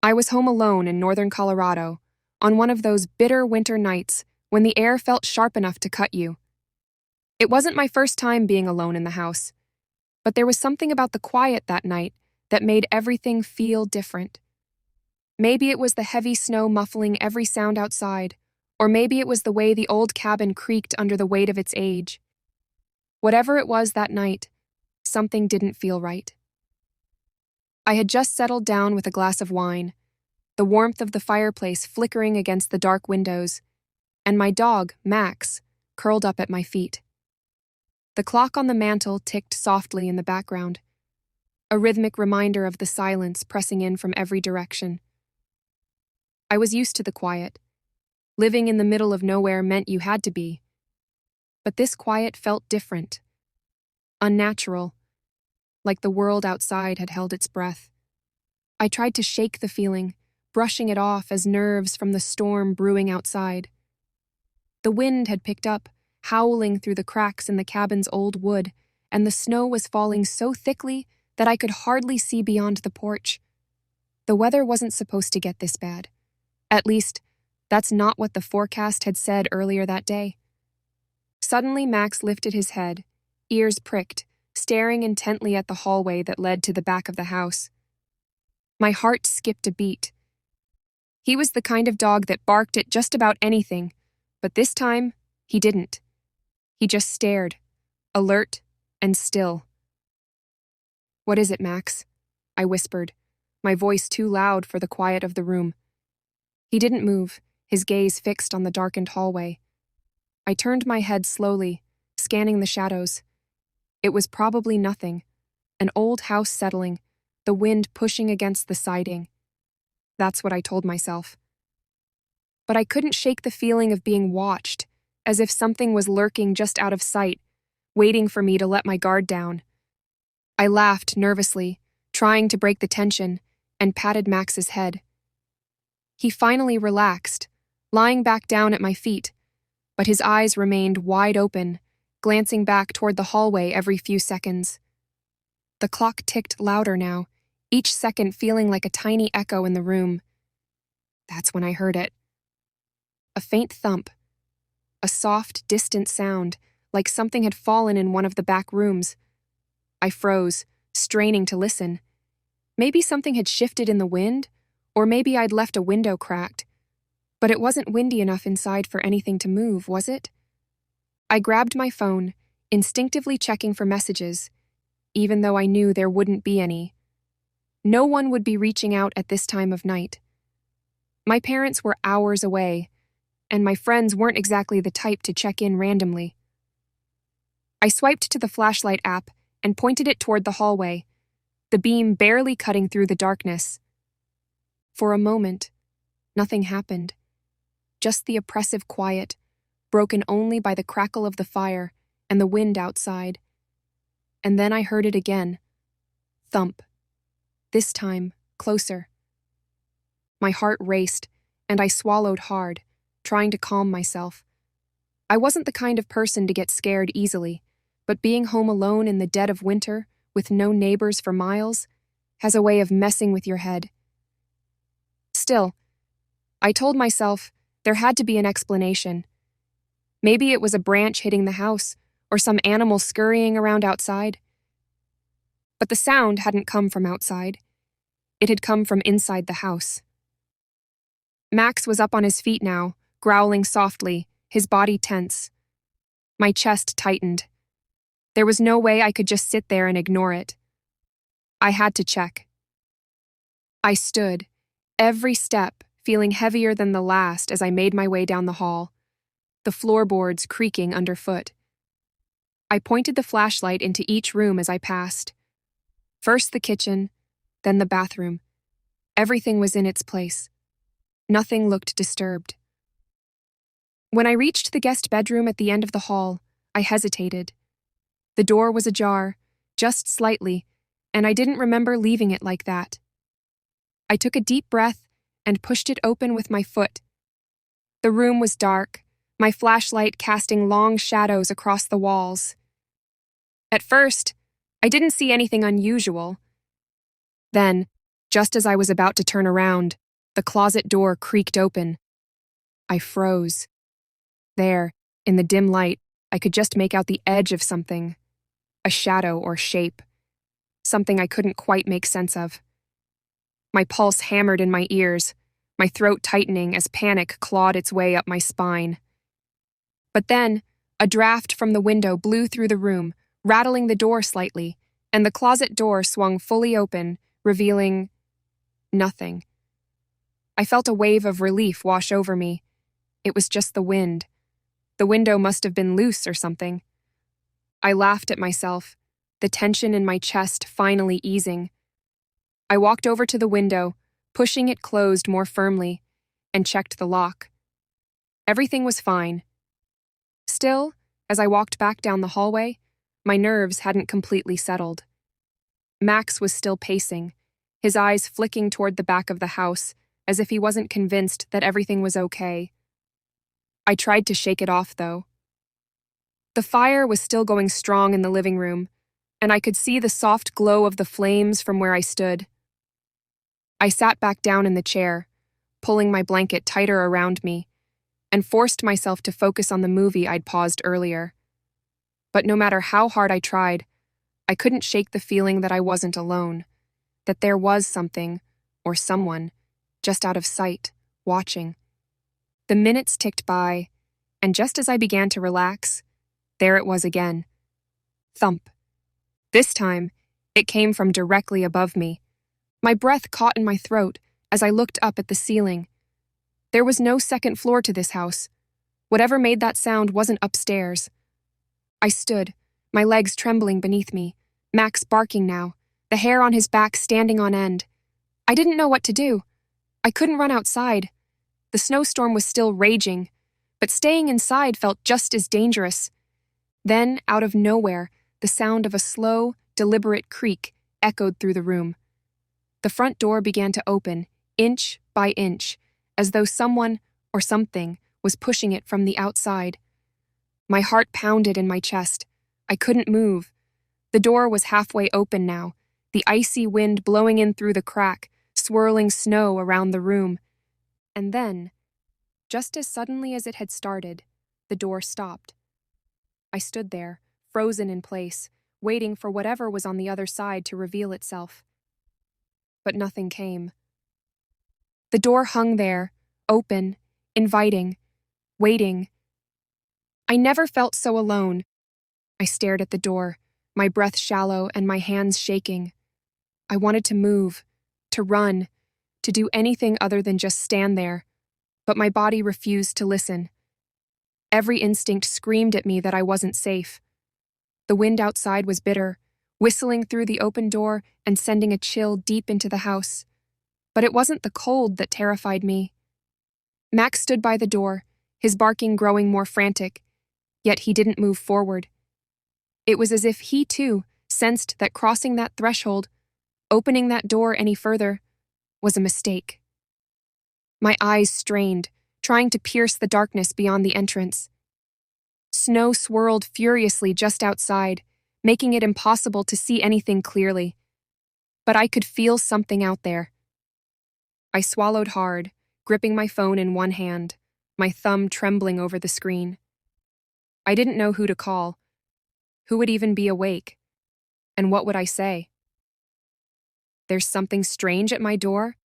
I was home alone in northern Colorado, on one of those bitter winter nights when the air felt sharp enough to cut you. It wasn't my first time being alone in the house, but there was something about the quiet that night that made everything feel different. Maybe it was the heavy snow muffling every sound outside, or maybe it was the way the old cabin creaked under the weight of its age. Whatever it was that night, something didn't feel right. I had just settled down with a glass of wine, the warmth of the fireplace flickering against the dark windows, and my dog, Max, curled up at my feet. The clock on the mantel ticked softly in the background, a rhythmic reminder of the silence pressing in from every direction. I was used to the quiet. Living in the middle of nowhere meant you had to be. But this quiet felt different, unnatural, like the world outside had held its breath. I tried to shake the feeling, brushing it off as nerves from the storm brewing outside. The wind had picked up, howling through the cracks in the cabin's old wood, and the snow was falling so thickly that I could hardly see beyond the porch. The weather wasn't supposed to get this bad. At least, that's not what the forecast had said earlier that day. Suddenly, Max lifted his head, ears pricked, staring intently at the hallway that led to the back of the house. My heart skipped a beat. He was the kind of dog that barked at just about anything, but this time, he didn't. He just stared, alert and still. "What is it, Max?" I whispered, my voice too loud for the quiet of the room. He didn't move, his gaze fixed on the darkened hallway. I turned my head slowly, scanning the shadows. It was probably nothing. An old house settling, the wind pushing against the siding. That's what I told myself. But I couldn't shake the feeling of being watched, as if something was lurking just out of sight, waiting for me to let my guard down. I laughed nervously, trying to break the tension, and patted Max's head. He finally relaxed, lying back down at my feet, but his eyes remained wide open, glancing back toward the hallway every few seconds. The clock ticked louder now, each second feeling like a tiny echo in the room. That's when I heard it. A faint thump. A soft, distant sound, like something had fallen in one of the back rooms. I froze, straining to listen. Maybe something had shifted in the wind, or maybe I'd left a window cracked. But it wasn't windy enough inside for anything to move, was it? I grabbed my phone, instinctively checking for messages, even though I knew there wouldn't be any. No one would be reaching out at this time of night. My parents were hours away, and my friends weren't exactly the type to check in randomly. I swiped to the flashlight app and pointed it toward the hallway, the beam barely cutting through the darkness. For a moment, nothing happened. Just the oppressive quiet, broken only by the crackle of the fire and the wind outside. And then I heard it again. Thump. This time, closer. My heart raced, and I swallowed hard, trying to calm myself. I wasn't the kind of person to get scared easily, but being home alone in the dead of winter, with no neighbors for miles, has a way of messing with your head. Still, I told myself there had to be an explanation. Maybe it was a branch hitting the house, or some animal scurrying around outside. But the sound hadn't come from outside. It had come from inside the house. Max was up on his feet now, growling softly, his body tense. My chest tightened. There was no way I could just sit there and ignore it. I had to check. I stood, every step feeling heavier than the last as I made my way down the hall, the floorboards creaking underfoot. I pointed the flashlight into each room as I passed. First the kitchen, then the bathroom. Everything was in its place. Nothing looked disturbed. When I reached the guest bedroom at the end of the hall, I hesitated. The door was ajar, just slightly, and I didn't remember leaving it like that. I took a deep breath and pushed it open with my foot. The room was dark, my flashlight casting long shadows across the walls. At first, I didn't see anything unusual. Then, Just as I was about to turn around, the closet door creaked open. I froze. There, in the dim light, I could just make out the edge of something, a shadow or shape, something I couldn't quite make sense of. My pulse hammered in my ears, my throat tightening as panic clawed its way up my spine. But then, a draft from the window blew through the room, rattling the door slightly, and the closet door swung fully open, revealing nothing. I felt a wave of relief wash over me. It was just the wind. The window must have been loose or something. I laughed at myself, the tension in my chest finally easing. I walked over to the window, pushing it closed more firmly, and checked the lock. Everything was fine. Still, as I walked back down the hallway, my nerves hadn't completely settled. Max was still pacing, his eyes flicking toward the back of the house, as if he wasn't convinced that everything was okay. I tried to shake it off, though. The fire was still going strong in the living room, and I could see the soft glow of the flames from where I stood. I sat back down in the chair, pulling my blanket tighter around me, and forced myself to focus on the movie I'd paused earlier. But no matter how hard I tried, I couldn't shake the feeling that I wasn't alone, that there was something, or someone, just out of sight, watching. The minutes ticked by, and just as I began to relax, there it was again. Thump. This time, it came from directly above me. My breath caught in my throat as I looked up at the ceiling. There was no second floor to this house. Whatever made that sound wasn't upstairs. I stood, my legs trembling beneath me, Max barking now, the hair on his back standing on end. I didn't know what to do. I couldn't run outside. The snowstorm was still raging, but staying inside felt just as dangerous. Then, out of nowhere, the sound of a slow, deliberate creak echoed through the room. The front door began to open, inch by inch, as though someone or something was pushing it from the outside. My heart pounded in my chest. I couldn't move. The door was halfway open now, the icy wind blowing in through the crack, swirling snow around the room. And then, just as suddenly as it had started, the door stopped. I stood there, frozen in place, waiting for whatever was on the other side to reveal itself. But nothing came. The door hung there, open, inviting, waiting. I never felt so alone. I stared at the door, my breath shallow and my hands shaking. I wanted to move, to run, to do anything other than just stand there, but my body refused to listen. Every instinct screamed at me that I wasn't safe. The wind outside was bitter, whistling through the open door and sending a chill deep into the house. But it wasn't the cold that terrified me. Max stood by the door, his barking growing more frantic, yet he didn't move forward. It was as if he, too, sensed that crossing that threshold, opening that door any further, was a mistake. My eyes strained, trying to pierce the darkness beyond the entrance. Snow swirled furiously just outside, making it impossible to see anything clearly. But I could feel something out there. I swallowed hard, gripping my phone in one hand, my thumb trembling over the screen. I didn't know who to call. Who would even be awake? And what would I say? There's something strange at my door?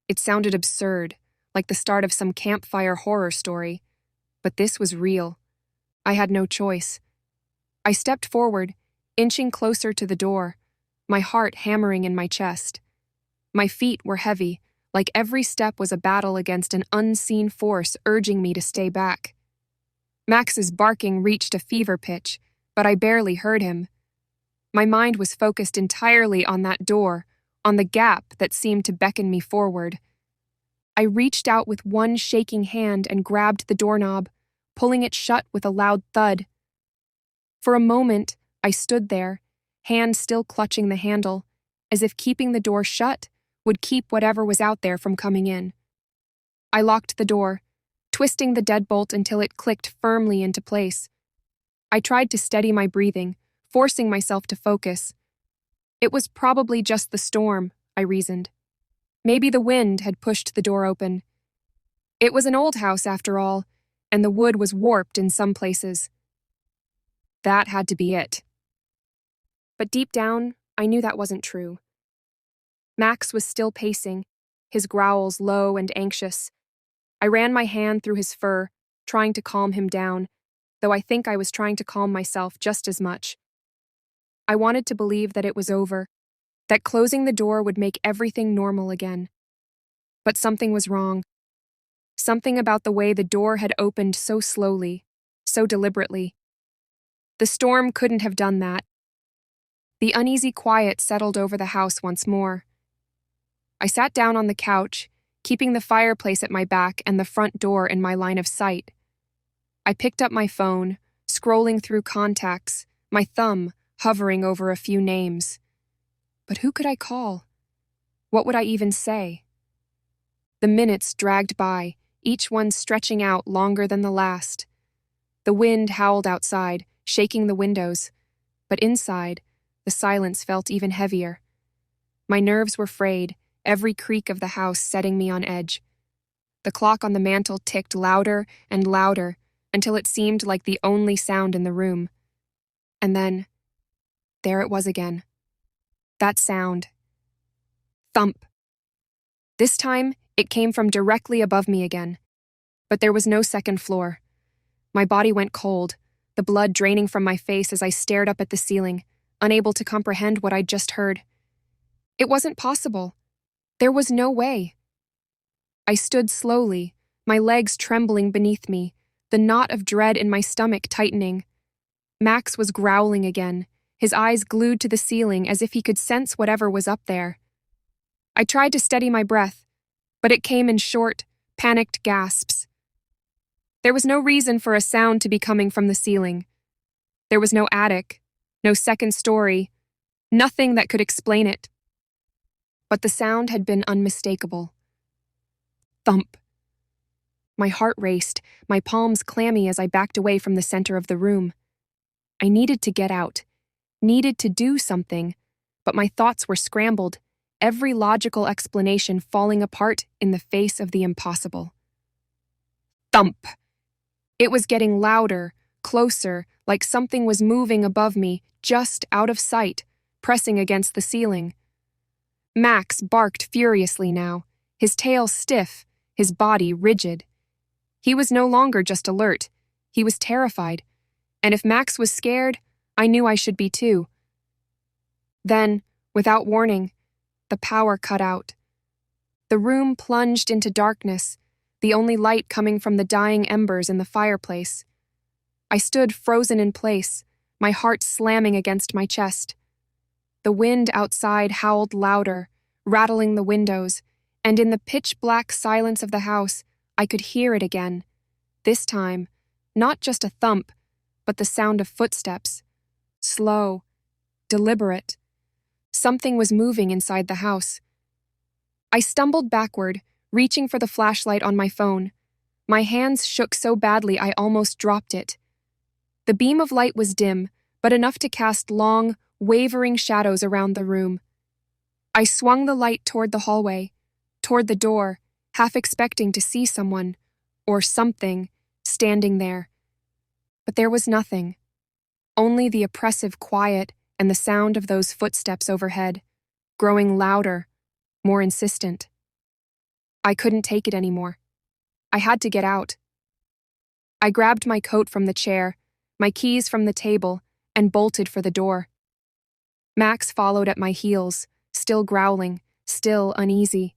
It sounded absurd, like the start of some campfire horror story. But this was real. I had no choice. I stepped forward, inching closer to the door, my heart hammering in my chest. My feet were heavy, like every step was a battle against an unseen force urging me to stay back. Max's barking reached a fever pitch, but I barely heard him. My mind was focused entirely on that door, on the gap that seemed to beckon me forward. I reached out with one shaking hand and grabbed the doorknob, pulling it shut with a loud thud. For a moment, I stood there, hand still clutching the handle, as if keeping the door shut would keep whatever was out there from coming in. I locked the door, twisting the deadbolt until it clicked firmly into place. I tried to steady my breathing, forcing myself to focus. It was probably just the storm, I reasoned. Maybe the wind had pushed the door open. It was an old house, after all, and the wood was warped in some places. That had to be it. But deep down, I knew that wasn't true. Max was still pacing, his growls low and anxious. I ran my hand through his fur, trying to calm him down, though I think I was trying to calm myself just as much. I wanted to believe that it was over, that closing the door would make everything normal again. But something was wrong. Something about the way the door had opened so slowly, so deliberately. The storm couldn't have done that. The uneasy quiet settled over the house once more. I sat down on the couch, keeping the fireplace at my back and the front door in my line of sight. I picked up my phone, scrolling through contacts, my thumb hovering over a few names. But who could I call? What would I even say? The minutes dragged by, each one stretching out longer than the last. The wind howled outside, shaking the windows, but inside, the silence felt even heavier. My nerves were frayed, every creak of the house setting me on edge. The clock on the mantel ticked louder and louder until it seemed like the only sound in the room. And then, there it was again. That sound. Thump. This time, it came from directly above me again. But there was no second floor. My body went cold, the blood draining from my face as I stared up at the ceiling, unable to comprehend what I'd just heard. It wasn't possible. There was no way. I stood slowly, my legs trembling beneath me, the knot of dread in my stomach tightening. Max was growling again, his eyes glued to the ceiling as if he could sense whatever was up there. I tried to steady my breath, but it came in short, panicked gasps. There was no reason for a sound to be coming from the ceiling. There was no attic, no second story, nothing that could explain it. But the sound had been unmistakable. Thump. My heart raced, my palms clammy as I backed away from the center of the room. I needed to get out, needed to do something, but my thoughts were scrambled, every logical explanation falling apart in the face of the impossible. Thump! It was getting louder, closer, like something was moving above me, just out of sight, pressing against the ceiling. Max barked furiously now, his tail stiff, his body rigid. He was no longer just alert, he was terrified, and if Max was scared, I knew I should be too. Then, without warning, the power cut out. The room plunged into darkness, the only light coming from the dying embers in the fireplace. I stood frozen in place, my heart slamming against my chest. The wind outside howled louder, rattling the windows, and in the pitch-black silence of the house, I could hear it again. This time, not just a thump, but the sound of footsteps. Slow, deliberate. Something was moving inside the house. I stumbled backward, reaching for the flashlight on my phone. My hands shook so badly I almost dropped it. The beam of light was dim, but enough to cast long, wavering shadows around the room. I swung the light toward the hallway, toward the door, half expecting to see someone, or something, standing there. But there was nothing. Only the oppressive quiet and the sound of those footsteps overhead, growing louder, more insistent. I couldn't take it anymore. I had to get out. I grabbed my coat from the chair, my keys from the table, and bolted for the door. Max followed at my heels, still growling, still uneasy.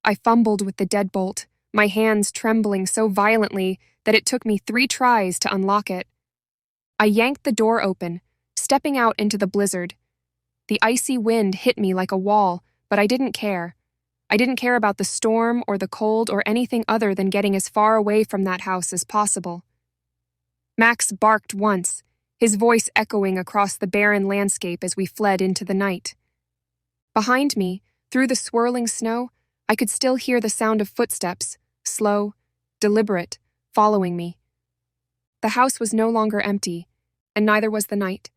I fumbled with the deadbolt, my hands trembling so violently that it took me 3 tries to unlock it. I yanked the door open, stepping out into the blizzard. The icy wind hit me like a wall, but I didn't care. I didn't care about the storm or the cold or anything other than getting as far away from that house as possible. Max barked once, his voice echoing across the barren landscape as we fled into the night. Behind me, through the swirling snow, I could still hear the sound of footsteps, slow, deliberate, following me. The house was no longer empty, and neither was the night.